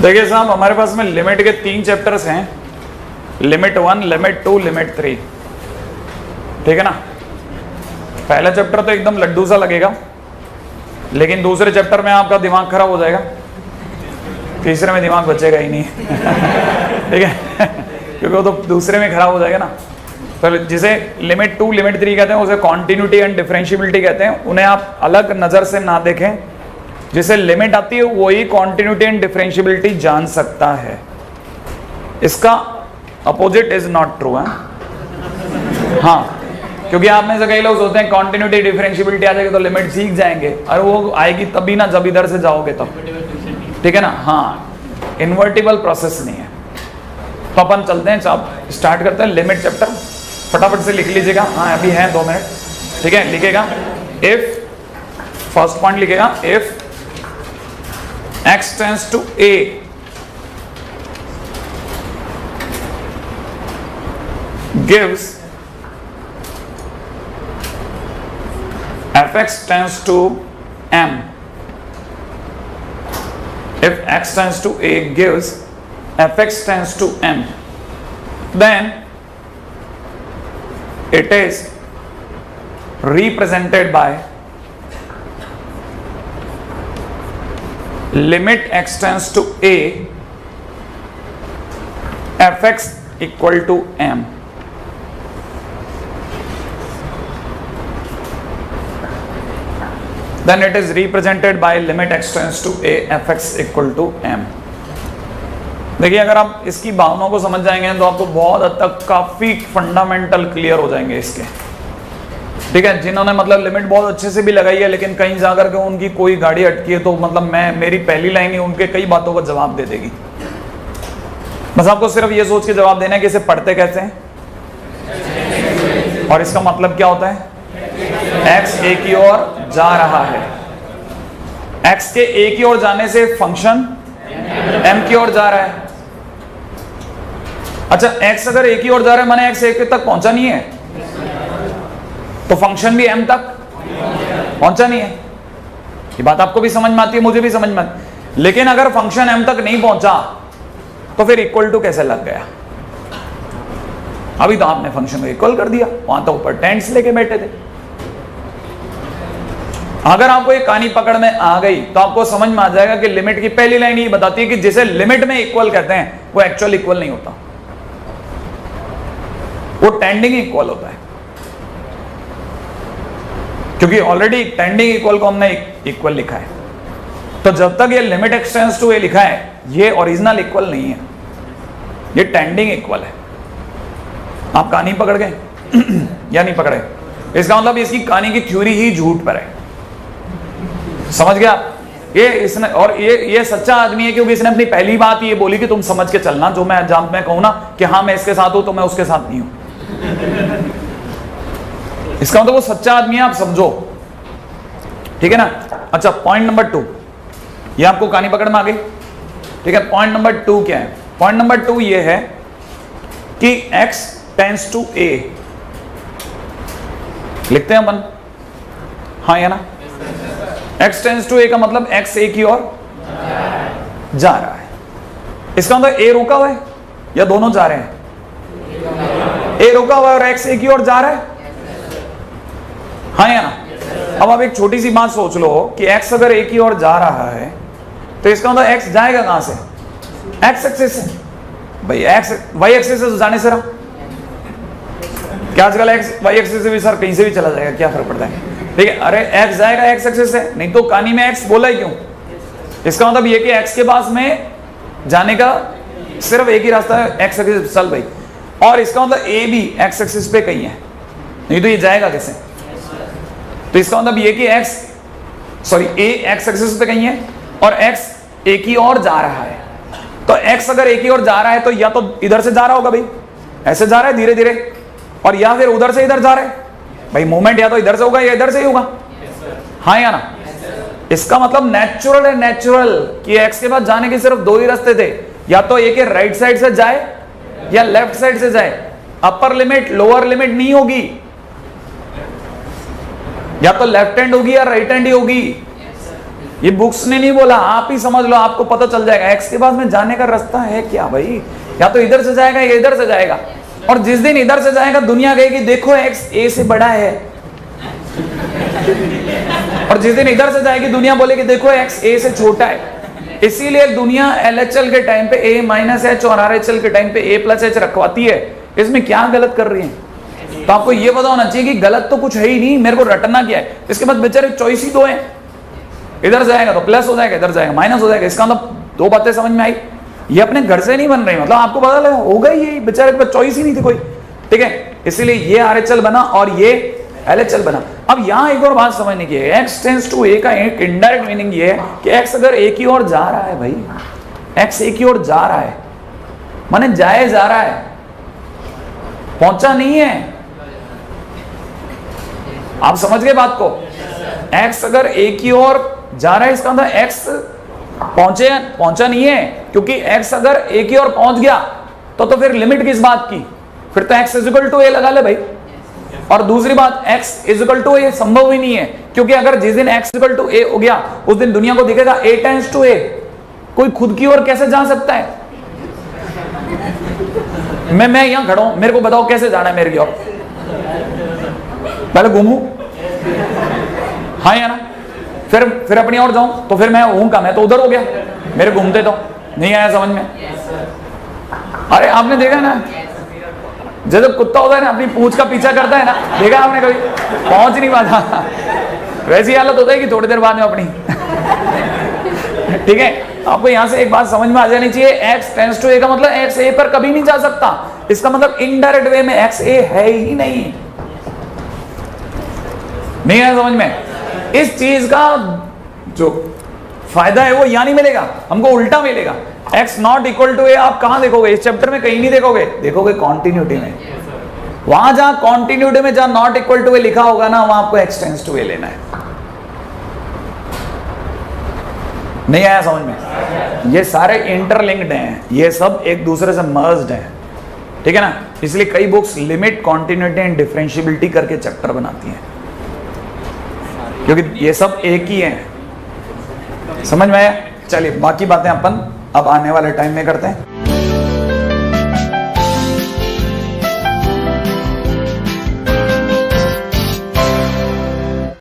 देखिए साहब, हमारे पास में लिमिट के 3 चैप्टर्स हैं, लिमिट 1, लिमिट 2, लिमिट 3। ठीक है ना। पहला चैप्टर तो एकदम लड्डू सा लगेगा, लेकिन दूसरे चैप्टर में आपका दिमाग खराब हो जाएगा, तीसरे में दिमाग बचेगा ही नहीं। ठीक है, क्योंकि वो तो दूसरे में खराब हो जाएगा ना। तो जिसे लिमिट 2, लिमिट 3 कहते हैं, उसे कॉन्टिन्यूटी एंड डिफरेंशियबिलिटी कहते हैं। उन्हें आप अलग नज़र से ना देखें। जिसे लिमिट आती है वही कॉन्टिन्यूटी एंड डिफरेंशियबिलिटी जान सकता है। इसका अपोजिट इज नॉट ट्रू है। हाँ, क्योंकि आप में से कई लोग सोचते हैं कॉन्टिन्यूटी डिफरेंशियबिलिटी आ जाएगी तो लिमिट सीख जाएंगे, और वो आएगी तभी ना जब इधर से जाओगे तब। ठीक है ना। हाँ, इन्वर्टिबल प्रोसेस नहीं है। तो अपन चलते हैं, आप स्टार्ट करते हैं लिमिट चैप्टर। फटाफट से लिख लीजिएगा। हाँ, अभी है 2 मिनट। ठीक है, लिखेगा इफ, फर्स्ट पॉइंट लिखेगा if x tends to a gives fx tends to m. If x tends to a gives fx tends to m, then it is represented by limit x tends to a fx equal to m. Then it is represented by limit x tends to a fx equal to m. देखिए, अगर आप इसकी भावनाओं को समझ जाएंगे तो आपको बहुत हद तक काफी फंडामेंटल क्लियर हो जाएंगे इसके। ठीक है, जिन्होंने मतलब लिमिट बहुत अच्छे से भी लगाई है, लेकिन कहीं जाकर के उनकी कोई गाड़ी अटकी है, तो मतलब मेरी पहली लाइन ही उनके कई बातों का जवाब दे देगी। बस आपको सिर्फ ये सोच के जवाब देना है कि इसे पढ़ते कैसे हैं, और इसका मतलब क्या होता है। x a की ओर जा रहा है, x के a की ओर जाने से फंक्शन m की ओर जा रहा है। अच्छा, x अगर a की ओर जा रहा है माने x a तक पहुंचा नहीं है, तो फंक्शन भी m तक पहुंचा नहीं है। ये बात आपको भी समझ में आती है, मुझे भी समझ में आती है। लेकिन अगर फंक्शन m तक नहीं पहुंचा तो फिर इक्वल टू कैसे लग गया। अभी तो आपने फंक्शन को इक्वल कर दिया, वहां तो ऊपर टेंस लेके बैठे थे। अगर आपको ये कहानी पकड़ में आ गई तो आपको समझ में आ जाएगा कि लिमिट की पहली लाइन ये बताती है कि जिसे लिमिट में इक्वल कहते हैं वो एक्चुअल इक्वल नहीं होता, वो टेंडिंग इक्वल होता है। क्योंकि ऑलरेडी टेंडिंग इक्वल को हमने इक्वल लिखा है, तो जब तक ये limit x tends to a लिखा है ये ओरिजिनल इक्वल नहीं है, ये टेंडिंग इक्वल है। आप कहानी पकड़ गए या नहीं पकड़े? इसका मतलब इसकी कहानी की थ्योरी ही झूठ पर है। समझ गया? ये इसने, और ये सच्चा आदमी है क्योंकि इसने अपनी पहली बात ये बोली कि तुम समझ के चलना, जो मैं जब मैं कहूं ना कि हाँ मैं इसके साथ हूं तो मैं उसके साथ नहीं हूं। इसका मतलब वो सच्चा आदमी है, आप समझो। ठीक है ना। अच्छा, पॉइंट नंबर 2, ये आपको कहानी पकड़ में आ गई। ठीक है, पॉइंट नंबर 2 क्या है? पॉइंट नंबर 2 ये है कि x टेंड्स टू a, लिखते हैं अपन, हाँ या ना। x टेंड्स टू a का मतलब x a की ओर जा रहा है। इसका मतलब a रुका हुआ है या दोनों जा रहे हैं? a रुका हुआ है और x a की ओर जा रहा है, हाँ या ना। अब आप एक छोटी सी बात सोच लो कि x अगर a की ओर जा रहा है तो इसका मतलब x जाएगा कहां से? x एक्सिस से। भाई x y एक्सिस से जाने से रहा, क्या आजकल x y एक्सिस से भी सर कहीं से भी चला जाएगा, क्या फर्क पड़ता है? ठीक है, अरे x जाएगा x एक्सिस से, नहीं तो कहानी में x बोला ही क्यों? इसका मतलब ये कि x के पास में जाने का सिर्फ एक ही रास्ता है, x एक्सिस चल भाई। और इसका मतलब a भी x एक्सिस पे कहीं है, नहीं तो ये जाएगा कैसे? तो इसका मतलब ये कि a x एक्सिस पे कहीं है और x a की ओर जा रहा है। तो x अगर a की ओर जा रहा है तो या तो इधर से जा रहा होगा भाई, ऐसे जा रहा है धीरे धीरे, और या फिर उधर से इधर जा रहा है भाई। मूवमेंट या तो इधर से होगा या इधर से ही होगा, हाँ या ना। इसका मतलब नेचुरल है, नेचुरल कि x के पास जाने के सिर्फ 2 ही रास्ते थे, या तो एक राइट साइड से जाए या लेफ्ट साइड से जाए। अपर लिमिट लोअर लिमिट नहीं होगी, या तो लेफ्ट हैंड होगी या राइट हैंड ही होगी। ये बुक्स ने नहीं बोला, आप ही समझ लो, आपको पता चल जाएगा। एक्स के पास में जाने का रास्ता है क्या भाई? या तो इधर से जाएगा या इधर से जाएगा। और जिस दिन इधर से जाएगा दुनिया कहेगी देखो एक्स ए से बड़ा है, और जिस दिन इधर से जाएगी दुनिया बोलेगी देखो एक्स ए से छोटा है। इसीलिए दुनिया LHL के टाइम पे A माइनस एच और RHL के टाइम पे A प्लस एच रखवाती है। इसमें क्या गलत कर रही है? तो आपको ये पता होना चाहिए कि गलत तो कुछ है ही नहीं, मेरे को रटना क्या है। इसके बाद बेचारे चॉइस ही दो है, इधर जाएगा तो प्लस हो जाएगा, इधर जाएगा माइनस हो जाएगा। इसका मतलब दो बातें समझ में आई। ये अपने घर से नहीं बन रही, मतलब आपको पता लगा होगा ही, ये बेचारे के पास चॉइस ही नहीं थी कोई, ठीक है। इसीलिए ये RHL बना और ये LHL बना। अब यहां एक और बात समझने की है, x टेंड्स टू a का एक इनडायरेक्ट मीनिंग ये है कि x अगर a की ओर जा रहा है भाई, x a की ओर जा रहा है माने जाए जा रहा है, पहुंचा नहीं है। आप समझ गए बात को? x अगर a की ओर जा रहा है इसका मतलब x पहुंचा नहीं है, क्योंकि x अगर a की ओर पहुंच गया तो फिर लिमिट किस बात की? फिर तो x is equal to a लगा ले भाई। और दूसरी बात x is equal to a संभव ही नहीं है, क्योंकि अगर जिस दिन x इक्वल टू a हो गया उस दिन दुनिया को दिखेगा a टेंड्स टू a। कोई खुद की ओर कैसे जा सकता है? मैं यहां खड़ा हूं, मेरे को बताओ कैसे जाना है मेरे की ओर? पहले घूमू, हाँ या ना? फिर अपनी ओर जाऊं तो फिर मैं हूं का, मैं तो उधर हो गया, मेरे घूमते तो नहीं आया समझ में। अरे आपने देखा ना, जैसे कुत्ता होता है ना अपनी पूंछ का पीछा करता है ना, देखा आपने कभी? पहुंच नहीं पाता। वैसी हालत होता है कि थोड़ी देर बाद में अपनी ठीक है। आपको यहां से एक बात समझ में आ जानी चाहिए, x टेंड्स टू a का मतलब x a पर कभी नहीं जा सकता। इसका मतलब इनडायरेक्ट वे में x a है ही नहीं है समझ में? इस चीज का जो फायदा है वो यहां नहीं मिलेगा, हमको उल्टा मिलेगा। x not equal to a आप कहां देखोगे? इस चैप्टर में कहीं नहीं देखोगे कॉन्टिन्यूटी में। वहां जहां कॉन्टिन्यूटी में जहां नॉट इक्वल टू a लिखा होगा ना, वहां आपको x टेंड्स टू a लेना है। नहीं आया समझ में? ये सारे इंटरलिंक्ड हैं, ये सब एक दूसरे से मर्ज्ड हैं, ठीक है ना। इसलिए कई books limit, continuity and differentiability करके चैप्टर बनाती हैं, क्योंकि ये सब एक ही हैं। समझ में आया? चलिए बाकी बातें अपन अब आने वाले टाइम में करते हैं।